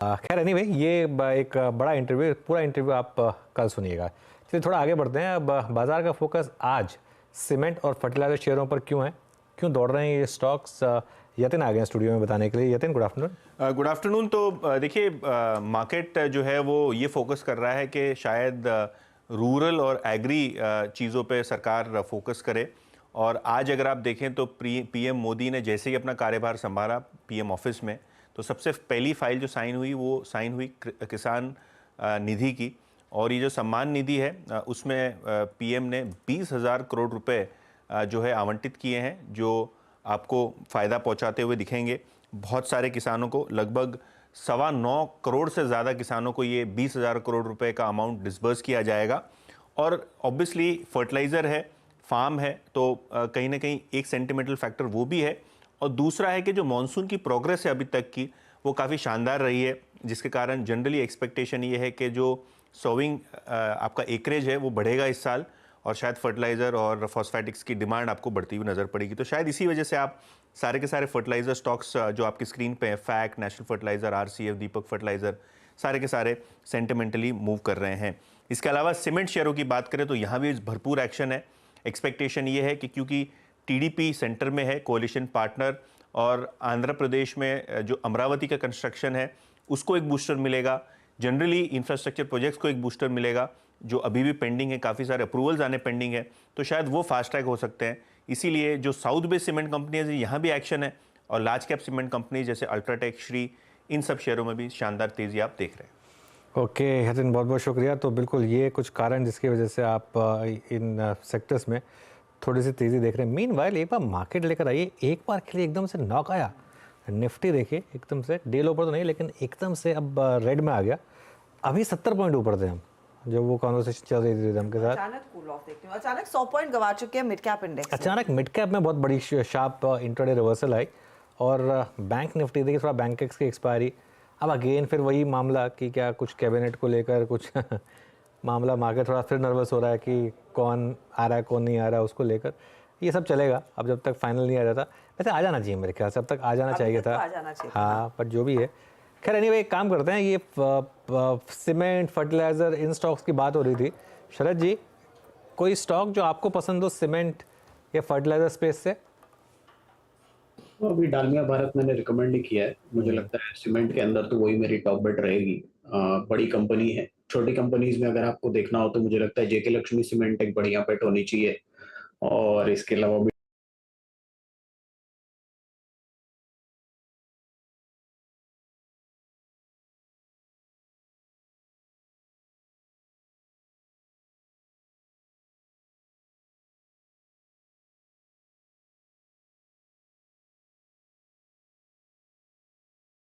खैर एनीवे ये एक बड़ा इंटरव्यू, पूरा इंटरव्यू आप कल सुनिएगा। चलिए थोड़ा आगे बढ़ते हैं। अब बाजार का फोकस आज सीमेंट और फर्टिलाइजर शेयरों पर क्यों है, क्यों दौड़ रहे हैं ये स्टॉक्स? यतिन आ गए हैं स्टूडियो में बताने के लिए। Yatin, good afternoon. Good afternoon. तो देखिए, मार्केट जो है वो ये फोकस कर रहा है कि शायद रूरल और एग्री चीज़ों पे सरकार फोकस करे। और आज अगर आप देखें तो पीएम मोदी ने जैसे ही अपना कार्यभार संभाला पीएम ऑफिस में, तो सबसे पहली फाइल जो साइन हुई वो साइन हुई किसान निधि की। और ये जो सम्मान निधि है उसमें पीएम ने 20,000 करोड़ रुपए जो है आवंटित किए हैं, जो आपको फ़ायदा पहुंचाते हुए दिखेंगे। बहुत सारे किसानों को, लगभग 9.25 करोड़ से ज़्यादा किसानों को ये 20,000 करोड़ रुपए का अमाउंट डिसबर्स किया जाएगा। और ऑब्वियसली फर्टिलाइज़र है, फार्म है, तो कहीं ना कहीं एक सेंटिमेंटल फैक्टर वो भी है। और दूसरा है कि जो मानसून की प्रोग्रेस है अभी तक की, वो काफ़ी शानदार रही है, जिसके कारण जनरली एक्सपेक्टेशन ये है कि जो सोविंग आपका एकरेज है वो बढ़ेगा इस साल, और शायद फर्टिलाइज़र और फॉस्फेटिक्स की डिमांड आपको बढ़ती हुई नज़र पड़ेगी। तो शायद इसी वजह से आप सारे के सारे फर्टिलाइज़र स्टॉक्स जो आपकी स्क्रीन पे हैं, फैक्ट, नेशनल फर्टिलाइज़र, आरसीएफ, दीपक फर्टिलाइज़र, सारे के सारे सेंटिमेंटली मूव कर रहे हैं। इसके अलावा सीमेंट शेयरों की बात करें तो यहाँ भी भरपूर एक्शन है। एक्सपेक्टेशन ये है कि क्योंकि टीडीपी सेंटर में है, कोalition पार्टनर, और आंध्र प्रदेश में जो अमरावती का कंस्ट्रक्शन है उसको एक बूस्टर मिलेगा। जनरली इंफ्रास्ट्रक्चर प्रोजेक्ट्स को एक बूस्टर मिलेगा, जो अभी भी पेंडिंग है, काफ़ी सारे अप्रूवल्स आने पेंडिंग है, तो शायद वो फास्ट ट्रैक हो सकते हैं। इसीलिए जो साउथ बेस्ड सीमेंट कंपनीज है यहाँ भी एक्शन है, और लार्ज कैप सीमेंट कंपनी जैसे अल्ट्राटेक, श्री, इन सब शेयरों में भी शानदार तेज़ी आप देख रहे हैं। ओके यतिन, बहुत बहुत शुक्रिया। तो बिल्कुल ये कुछ कारण जिसकी वजह से आप इन सेक्टर्स में थोड़ी सी तेज़ी देख रहे हैं। मीनवाइल एक बार मार्केट लेकर आइए, एक बार के लिए एकदम से नॉक आया। निफ्टी देखिए एकदम से डे लो पर तो नहीं, लेकिन एकदम से अब रेड में आ गया। अभी 70 पॉइंट ऊपर थे हम, जब वो कॉन्वर्सेशन चल रही थी हम के साथ। अचानक कूल ऑफ देखते हैं, अचानक 100 पॉइंट गवा चुके हैं मिड कैप इंडेक्स। अचानक मिड कैप में बहुत बड़ी शार्प इंट्राडे रिवर्सल आई। और बैंक निफ्टी देखिए, थोड़ा बैंक की एक्सपायरी, अब अगेन फिर वही मामला कि क्या कुछ कैबिनेट को लेकर कुछ मामला, मार्केट थोड़ा फिर नर्वस हो रहा है कि कौन आ रहा है कौन नहीं आ रहा है, उसको लेकर ये सब चलेगा। अब जब तक फाइनल नहीं आ जाता, वैसे आ जाना चाहिए मेरे ख्याल से, अब तक आ जाना चाहिए था। हाँ, पर जो भी है, खैर एनीवे एक काम करते हैं। ये सीमेंट, फर्टिलाइज़र, इन स्टॉक्स की बात हो रही थी। शरद जी, कोई स्टॉक जो आपको पसंद हो सीमेंट या फर्टिलाइज़र स्पेस से? अभी डालमिया भारत मैंने रिकमेंड ही किया है। मुझे लगता है सीमेंट के अंदर तो वही मेरी टॉप बेट रहेगी। बड़ी कंपनी है। छोटी कंपनीज में अगर आपको देखना हो तो मुझे लगता है जेके लक्ष्मी सीमेंट एक बढ़िया बेट होनी चाहिए। और इसके अलावा भी